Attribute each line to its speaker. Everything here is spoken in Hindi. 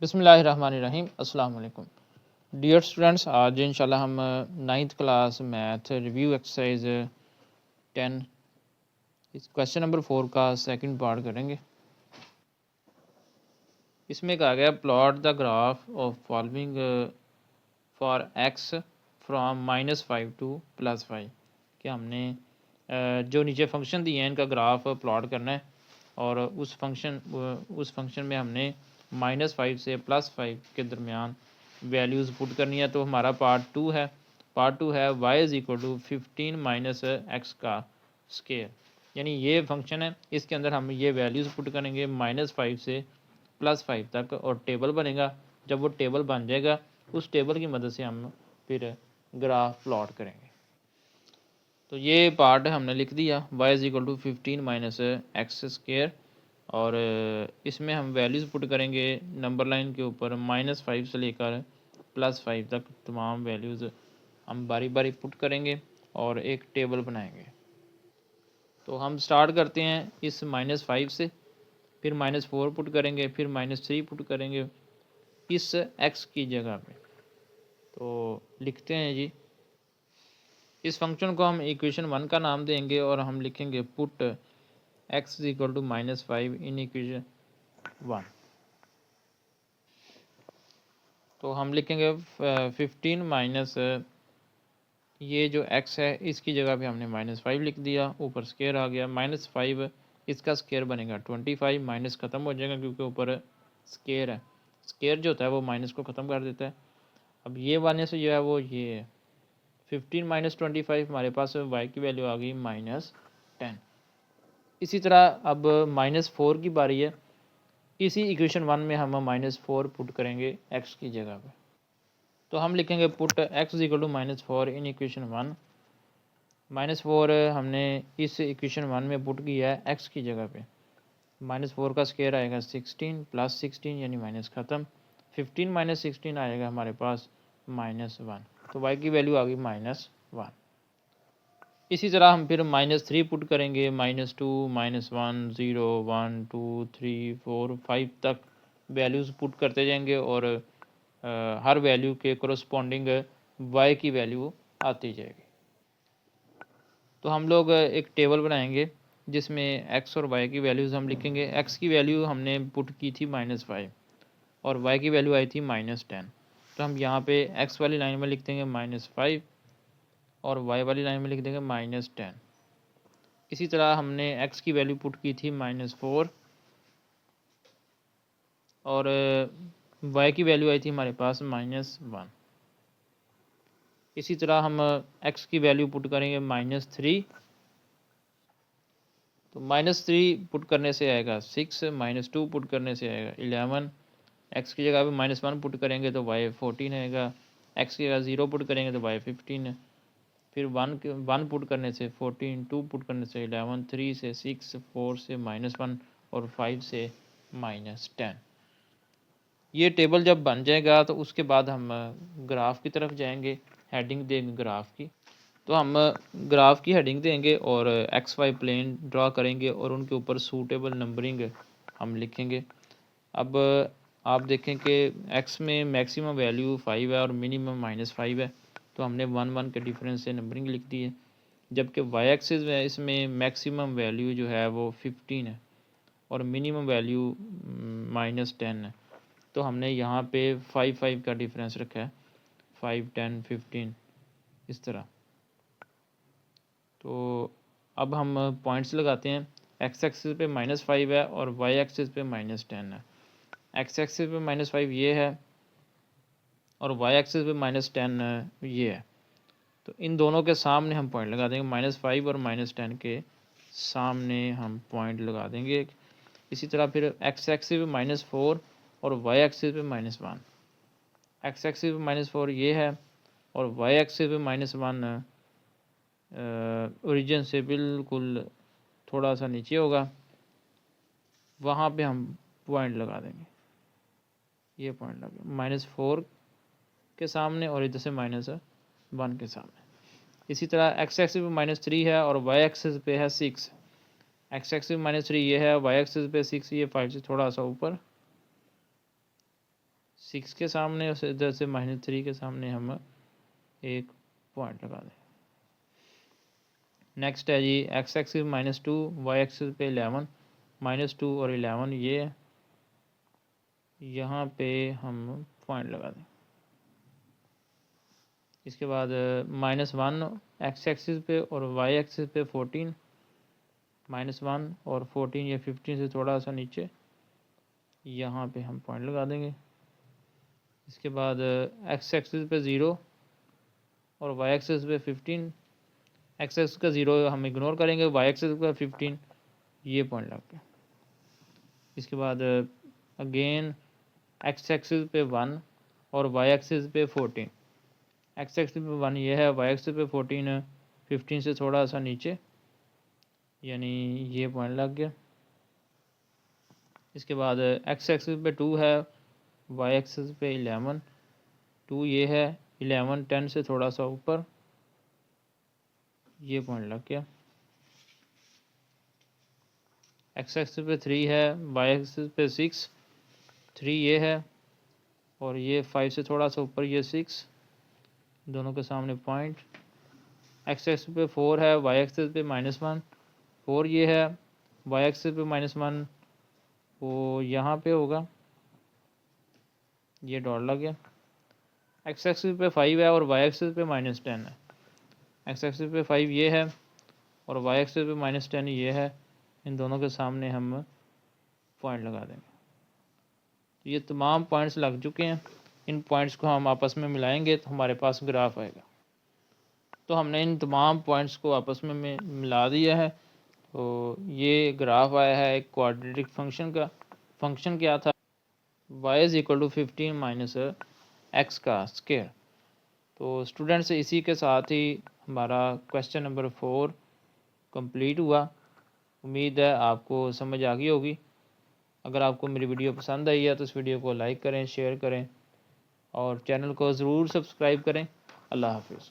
Speaker 1: बिस्मिल्लाहिर्रहमानिर्रहीम अस्सलाम वालेकुम डियर स्टूडेंट्स। आज इंशाल्लाह हम 9th class math review exercise 10 इस क्वेश्चन नंबर 4 का सेकंड पार्ट करेंगे। इसमें कहा गया plot the graph of following for x from -5 to +5 कि हमने जो नीचे फंक्शन दिए हैं इनका ग्राफ प्लॉट करना है और उस फंक्शन में हमने -5 से +5 के दरमियान वैल्यूज़ पुट करनी है। तो हमारा पार्ट टू है y is equal to 15 minus x का स्केयर, यानी ये फंक्शन है, इसके अंदर हम ये वैल्यूज़ पुट करेंगे -5 से +5 तक और टेबल बनेगा। जब वो टेबल बन जाएगा उस टेबल की मदद से हम फिर ग्राफ प्लॉट करेंगे। तो ये पार्ट हमने लिख दिया y is equal to 15 minus x square और इसमें हम वैल्यूज़ पुट करेंगे नंबर लाइन के ऊपर -5 से लेकर +5 तक तमाम वैल्यूज़ हम बारी बारी पुट करेंगे और एक टेबल बनाएंगे। तो हम स्टार्ट करते हैं इस -5 से, फिर -4 पुट करेंगे, फिर -3 पुट करेंगे इस x की जगह पे। तो लिखते हैं जी, इस फंक्शन को हम इक्वेशन 1 का नाम देंगे और हम लिखेंगे put x is equal to -5 in equation 1। तो हम लिखेंगे 15 माइनस ये जो x है इसकी जगह पे हमने -5 लिख दिया, ऊपर स्केयर आ गया -5, इसका स्केयर बनेगा 25, माइनस ख़त्म हो जाएगा क्योंकि ऊपर स्केयर है, स्केयर जो होता है वो माइनस को ख़त्म कर देता है। अब ये वाले से जो है वो ये 15 माइनस 25 हमारे पास y की वैल्यू आ गई -10। इसी तरह अब -4 की बारी है, इसी इक्वेशन 1 में हम -4 पुट करेंगे x की जगह पे। तो हम लिखेंगे put x is equal to -4 in equation 1। -4 हमने इस इक्वेशन 1 में पुट किया है x की जगह पे। -4 का स्केयर आएगा 16 प्लस 16 यानी माइनस ख़त्म, 15 माइनस 16 आएगा हमारे पास -1। तो y की वैल्यू आ गई -1। इसी तरह हम फिर -3 पुट करेंगे, -2 -1 0 1 2 3 4 5 तक वैल्यूज़ पुट करते जाएंगे और हर वैल्यू के कोरस्पॉन्डिंग y की वैल्यू आती जाएगी। तो हम लोग एक टेबल बनाएंगे जिसमें x और y की वैल्यूज़ हम लिखेंगे। x की वैल्यू हमने पुट की थी -5 और y की वैल्यू आई थी -10। तो हम यहाँ पे x वाली लाइन में लिख देंगे -5 और y वाली लाइन में लिख देंगे -10। इसी तरह हमने x की वैल्यू पुट की थी -4 और y की वैल्यू आई थी हमारे पास -1। इसी तरह हम x की वैल्यू पुट करेंगे -3। तो -3 पुट करने से आएगा 6, -2 पुट करने से आएगा 11, x की जगह पे -1 पुट करेंगे तो y 14 आएगा, x की जगह 0 पुट करेंगे तो y 15 है, फिर 1 पुट करने से 14, 2 पुट करने से 11, 3 से 6, 4 से -1 और 5 से -10। ये टेबल जब बन जाएगा तो उसके बाद हम ग्राफ की तरफ जाएंगे, हेडिंग देंगे ग्राफ की। तो हम ग्राफ की हेडिंग देंगे और एक्स वाई प्लेन ड्रा करेंगे और उनके ऊपर सूटेबल नंबरिंग हम लिखेंगे। अब आप देखें कि एक्स में मैक्सिमम वैल्यू 5 है और मिनिमम -5 है, तो हमने 1 1 के डिफरेंस से नंबरिंग लिख दी है। जबकि वाई एक्सिस में इसमें मैक्सिमम वैल्यू जो है वो 15 है और मिनिमम वैल्यू -10 है, तो हमने यहाँ पे 5 5 का डिफरेंस रखा है, 5 10 15 इस तरह। तो अब हम पॉइंट्स लगाते हैं। एक्स एक्सिस पे -5 है और वाई एक्सिस पे -10 है। एक्स एक्सिस पे -5 ये है और वाई एक्सिस पे -10 ये है। तो इन दोनों के सामने हम पॉइंट लगा देंगे, -5 और -10 के सामने हम पॉइंट लगा देंगे। इसी तरह फिर एक्स एक्सिस पे -4 और वाई एक्सिस पे -1। एक्स एक्सिस पे -4 ये है और वाई एक्सिस पे -1 ओरिजिन से बिल्कुल थोड़ा सा नीचे होगा, वहाँ पे हम पॉइंट लगा देंगे। ये पॉइंट लगे -4 के सामने और इधर से -1 के सामने। इसी तरह एक्स एक्सिस पे -3 है और वाई एक्सिस पे है 6। एक्स एक्सिस पे -3 ये है, वाई एक्सिस पे 6, ये 5 से थोड़ा सा ऊपर 6 के सामने और इधर से -3 के सामने हम एक पॉइंट लगा दें। नेक्स्ट है जी x एक्सिस -2, y एक्सिस पे 11, -2 और 11 ये यहाँ पे हम पॉइंट लगा दें। इसके बाद -1 x एक्सिस पे और y एक्सिस पे 14, -1 और 14 ये 15 से थोड़ा सा नीचे, यहाँ पे हम पॉइंट लगा देंगे। इसके बाद x एक्सिस पे 0 और y एक्सिस पे 15, x एक्सिस का 0 हम इग्नोर करेंगे, y एक्सिस का 15 ये पॉइंट लग गया। इसके बाद अगेन x एक्सिस पे 1 और y एक्सिस पे 14, x एक्सिस पे 1 ये है, y एक्सिस पे 14 15 से थोड़ा सा नीचे, यानी ये पॉइंट लग गया। इसके बाद x एक्सिस पे 2 है, y एक्सिस पे 11, 2 ये है, 11 10 से थोड़ा सा ऊपर, ये पॉइंट लग गया। x एक्सिस पे 3 है, y एक्सिस पे 6, 3 ये है और ये 5 से थोड़ा सा ऊपर, ये 6, दोनों के सामने पॉइंट। x एक्सिस पे 4 है, y एक्सिस पे -1, 4 ये है, y एक्सिस पे -1 वो यहाँ पे होगा, ये डॉट लग गया। x एक्सिस पे 5 है और y एक्सिस पे -10 है, x एक्सिस पे 5 ये है और y एक्सिस पे -10 ये है, इन दोनों के सामने हम पॉइंट लगा देंगे। तो ये तमाम पॉइंट्स लग चुके हैं, इन पॉइंट्स को हम आपस में मिलाएंगे तो हमारे पास ग्राफ आएगा। तो हमने इन तमाम पॉइंट्स को आपस में मिला दिया है, तो ये ग्राफ आया है एक क्वाड्रेटिक फंक्शन का। फंक्शन क्या था, y = 15 - x का स्क्वायर। तो स्टूडेंट्स इसी के साथ ही हमारा क्वेश्चन नंबर 4 कंप्लीट हुआ। उम्मीद है आपको समझ आ गई होगी। अगर आपको मेरी वीडियो पसंद आई है तो इस वीडियो को लाइक करें, शेयर करें और चैनल को ज़रूर सब्सक्राइब करें। अल्लाह हाफिज़।